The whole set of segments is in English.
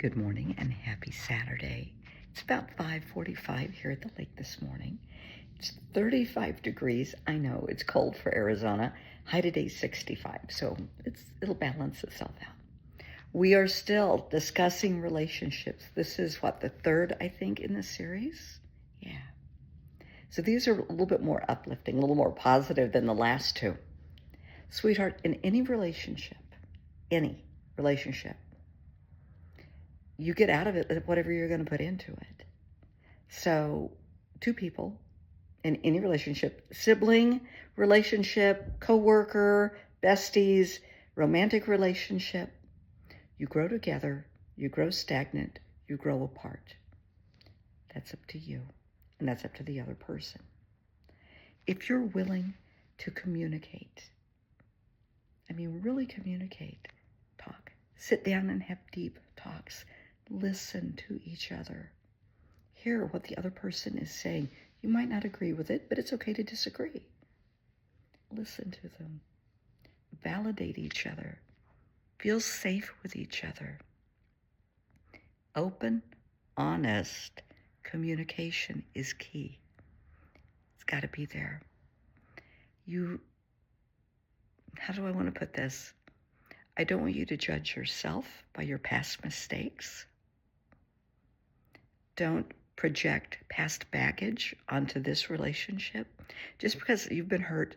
Good morning and happy Saturday. It's about 5:45 here at the lake this morning. It's 35 degrees. I know it's cold for Arizona. High today 65, so it'll balance itself out. We are still discussing relationships. This is the third, I think, in the series. Yeah. So these are a little bit more uplifting, a little more positive than the last two. Sweetheart, in any relationship, you get out of it whatever you're going to put into it. So, two people in any relationship, sibling relationship, coworker, besties, romantic relationship, you grow together, you grow stagnant, you grow apart. That's up to you, and that's up to the other person. If you're willing to communicate, really communicate, talk, sit down and have deep talks, listen to each other, hear what the other person is saying. You might not agree with it, but it's okay to disagree. Listen to them. Validate each other. Feel safe with each other. Open, honest communication is key. It's got to be there. How do I want to put this? I don't want you to judge yourself by your past mistakes. Don't project past baggage onto this relationship. Just because you've been hurt,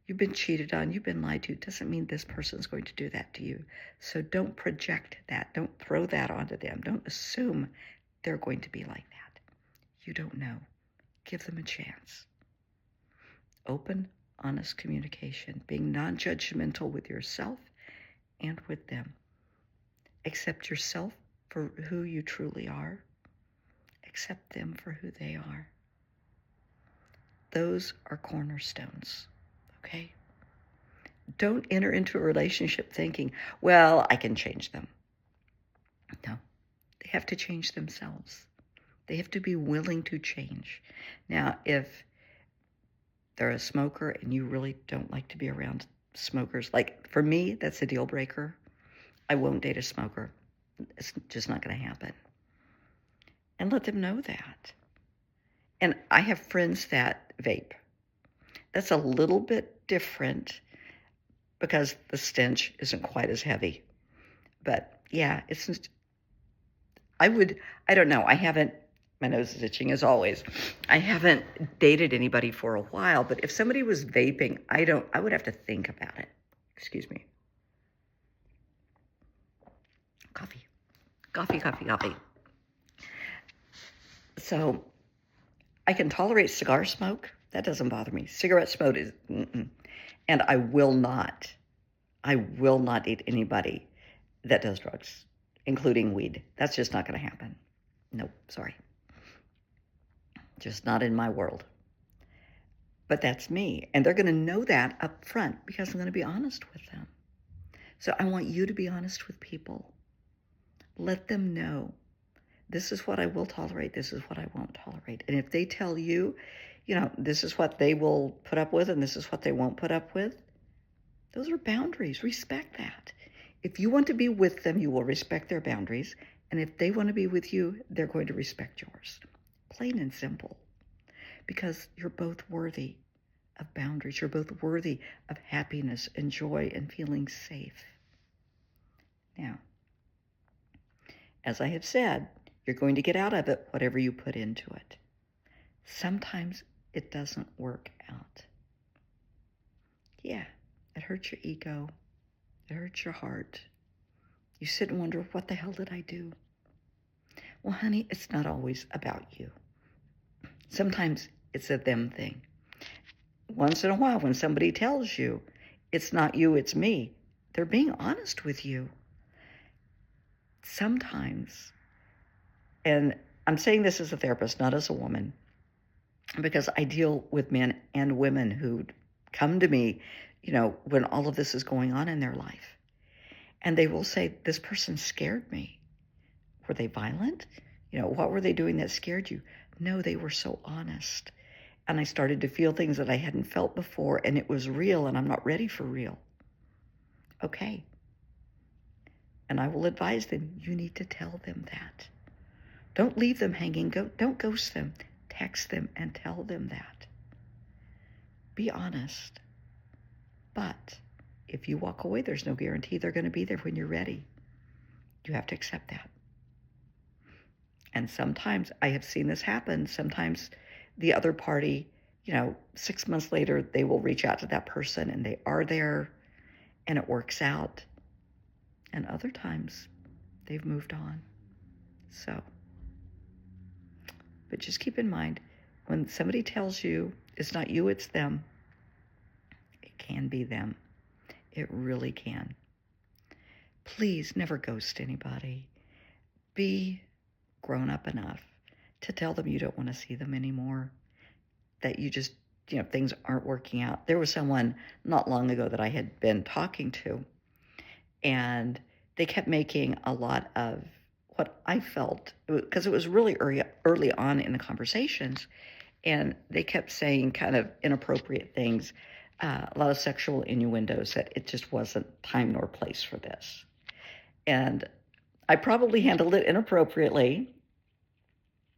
you've been cheated on, you've been lied to, doesn't mean this person's going to do that to you. So don't project that. Don't throw that onto them. Don't assume they're going to be like that. You don't know. Give them a chance. Open, honest communication, being non-judgmental with yourself and with them. Accept yourself for who you truly are. Accept them for who they are. Those are cornerstones, okay? Don't enter into a relationship thinking, well, I can change them. No, they have to change themselves. They have to be willing to change. Now, if they're a smoker and you really don't like to be around smokers, like for me, that's a deal breaker. I won't date a smoker. It's just not going to happen. And let them know that. And I have friends that vape. That's a little bit different because the stench isn't quite as heavy. But yeah, I don't know. My nose is itching as always. I haven't dated anybody for a while, but if somebody was vaping, I would have to think about it. Excuse me. Coffee. So I can tolerate cigar smoke. That doesn't bother me. Cigarette smoke is, and I will not date anybody that does drugs, including weed. That's just not going to happen. Nope, sorry. Just not in my world. But that's me. And they're going to know that up front because I'm going to be honest with them. So I want you to be honest with people. Let them know. This is what I will tolerate. This is what I won't tolerate. And if they tell you, this is what they will put up with and this is what they won't put up with, those are boundaries. Respect that. If you want to be with them, you will respect their boundaries. And if they want to be with you, they're going to respect yours. Plain and simple. Because you're both worthy of boundaries. You're both worthy of happiness and joy and feeling safe. Now, as I have said, you're going to get out of it whatever you put into it. Sometimes it doesn't work out. Yeah, it hurts your ego. It hurts your heart. You sit and wonder, what the hell did I do? Well, honey, it's not always about you. Sometimes it's a them thing. Once in a while, when somebody tells you, it's not you, it's me, they're being honest with you. Sometimes, and I'm saying this as a therapist, not as a woman, because I deal with men and women who come to me, when all of this is going on in their life. And they will say, this person scared me. Were they violent? What were they doing that scared you? No, they were so honest. And I started to feel things that I hadn't felt before, and it was real, and I'm not ready for real. Okay. And I will advise them, you need to tell them that. Don't leave them hanging. Don't ghost them. Text them and tell them that. Be honest. But if you walk away, there's no guarantee they're going to be there when you're ready. You have to accept that. And sometimes I have seen this happen. Sometimes the other party, 6 months later, they will reach out to that person and they are there and it works out. And other times they've moved on. So, but just keep in mind, when somebody tells you it's not you, it's them, it can be them. It really can. Please never ghost anybody. Be grown up enough to tell them you don't want to see them anymore, that you just, things aren't working out. There was someone not long ago that I had been talking to, and they kept making a lot of what I felt, because it was really early on in the conversations, and they kept saying kind of inappropriate things, a lot of sexual innuendos, that it just wasn't time nor place for this. And I probably handled it inappropriately,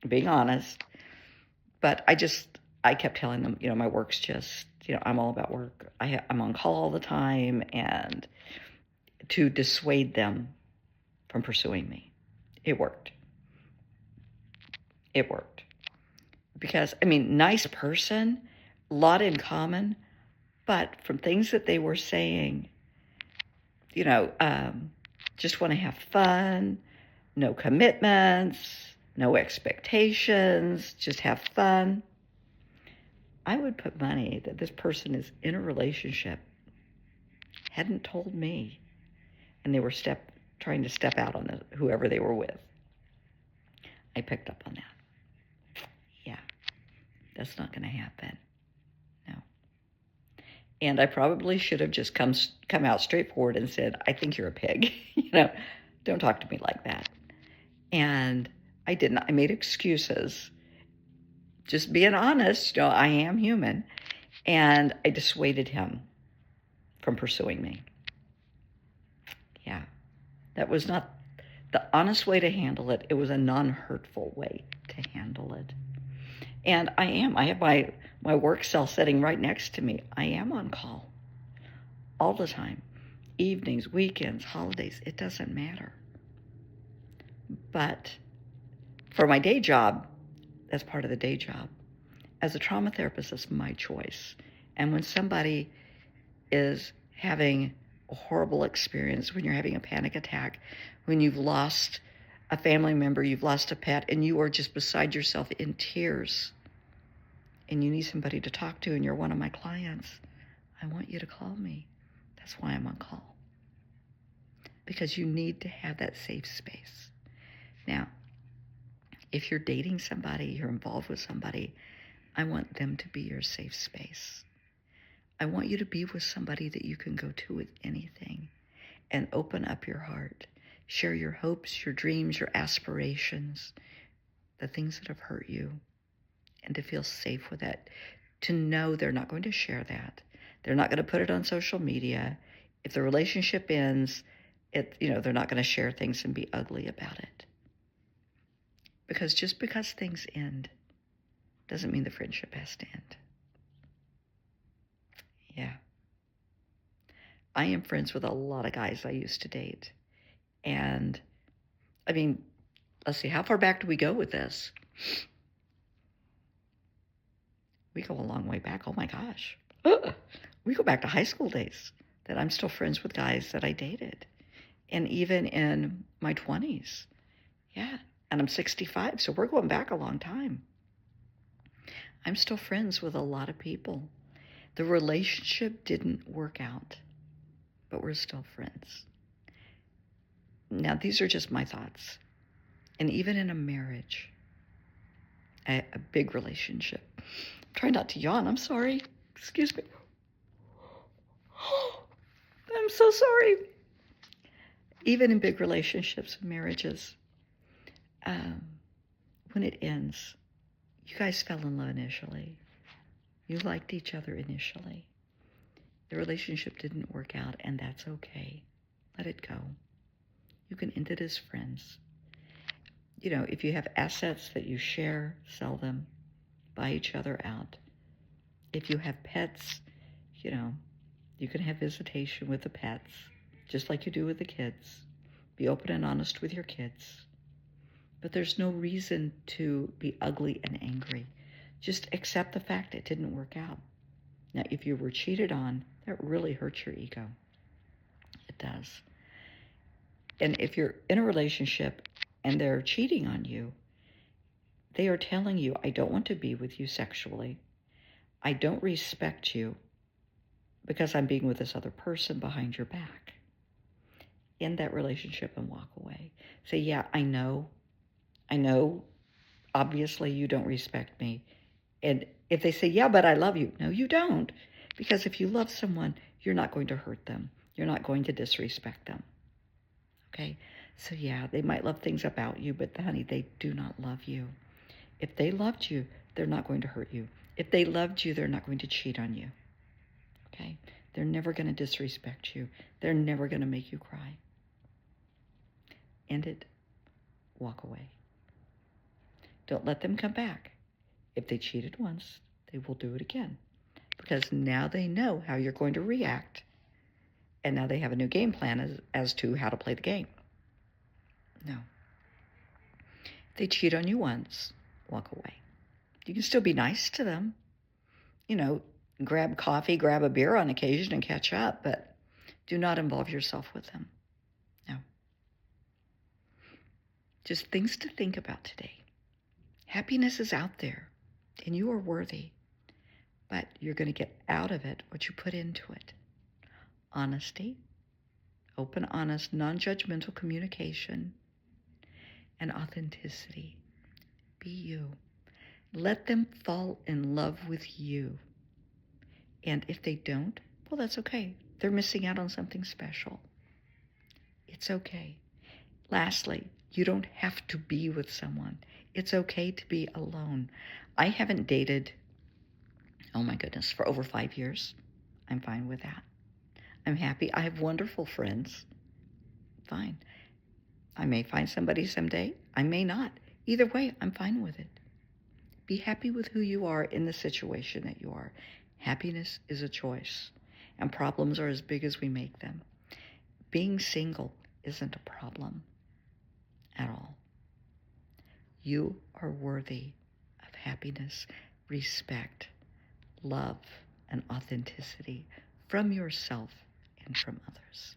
being honest, but I kept telling them, my work's just, I'm all about work. I'm on call all the time, and to dissuade them from pursuing me. It worked. It worked. Because, nice person, a lot in common, but from things that they were saying, just want to have fun, no commitments, no expectations, just have fun. I would put money that this person is in a relationship, hadn't told me, and they were trying to step out on whoever they were with. I picked up on that. Yeah, that's not going to happen. No. And I probably should have just come out straightforward and said, I think you're a pig. Don't talk to me like that. And I didn't. I made excuses. Just being honest, I am human. And I dissuaded him from pursuing me. Yeah. That was not the honest way to handle it. It was a non-hurtful way to handle it. And I have my work cell sitting right next to me. I am on call all the time. Evenings, weekends, holidays, it doesn't matter. But for my day job, that's part of the day job. As a trauma therapist, it's my choice. And when somebody is having a horrible experience, when you're having a panic attack, when you've lost a family member, you've lost a pet, and you are just beside yourself in tears, and you need somebody to talk to, and you're one of my clients, I want you to call me. That's why I'm on call. Because you need to have that safe space. Now, if you're dating somebody, you're involved with somebody, I want them to be your safe space. I want you to be with somebody that you can go to with anything and open up your heart. Share your hopes, your dreams, your aspirations, the things that have hurt you, and to feel safe with it. To know they're not going to share that. They're not going to put it on social media. If the relationship ends, they're not going to share things and be ugly about it. Because just because things end doesn't mean the friendship has to end. Yeah. I am friends with a lot of guys I used to date. And, let's see, how far back do we go with this? We go a long way back. Oh, my gosh. We go back to high school days that I'm still friends with guys that I dated. And even in my 20s. Yeah. And I'm 65, so we're going back a long time. I'm still friends with a lot of people. The relationship didn't work out, but we're still friends. Now, these are just my thoughts. And even in a marriage, a big relationship. Try not to yawn. I'm sorry. Excuse me. I'm so sorry. Even in big relationships and marriages, when it ends, you guys fell in love initially. You liked each other initially. The relationship didn't work out, and that's okay. Let it go. You can end it as friends. If you have assets that you share, sell them, buy each other out. If you have pets, you can have visitation with the pets, just like you do with the kids. Be open and honest with your kids. But there's no reason to be ugly and angry. Just accept the fact it didn't work out. Now, if you were cheated on, that really hurts your ego. It does. And if you're in a relationship and they're cheating on you, they are telling you, I don't want to be with you sexually. I don't respect you because I'm being with this other person behind your back. End that relationship and walk away. Say, yeah, I know, obviously you don't respect me. And if they say, yeah, but I love you. No, you don't. Because if you love someone, you're not going to hurt them. You're not going to disrespect them. Okay? So yeah, they might love things about you, but honey, they do not love you. If they loved you, they're not going to hurt you. If they loved you, they're not going to cheat on you. Okay? They're never going to disrespect you. They're never going to make you cry. End it. Walk away. Don't let them come back. If they cheated once, they will do it again. Because now they know how you're going to react. And now they have a new game plan as to how to play the game. No. If they cheat on you once, walk away. You can still be nice to them. Grab coffee, grab a beer on occasion and catch up, but do not involve yourself with them. No. Just things to think about today. Happiness is out there, and you are worthy, but you're going to get out of it what you put into it. Honesty, open, honest, non-judgmental communication, and authenticity. Be you. Let them fall in love with you. And if they don't, well, that's okay. They're missing out on something special. It's okay. Lastly, you don't have to be with someone. It's okay to be alone. I haven't dated, oh my goodness, for over 5 years. I'm fine with that. I'm happy. I have wonderful friends. Fine. I may find somebody someday. I may not. Either way, I'm fine with it. Be happy with who you are in the situation that you are. Happiness is a choice, and problems are as big as we make them. Being single isn't a problem at all. You are worthy of happiness, respect, love, and authenticity from yourself and from others.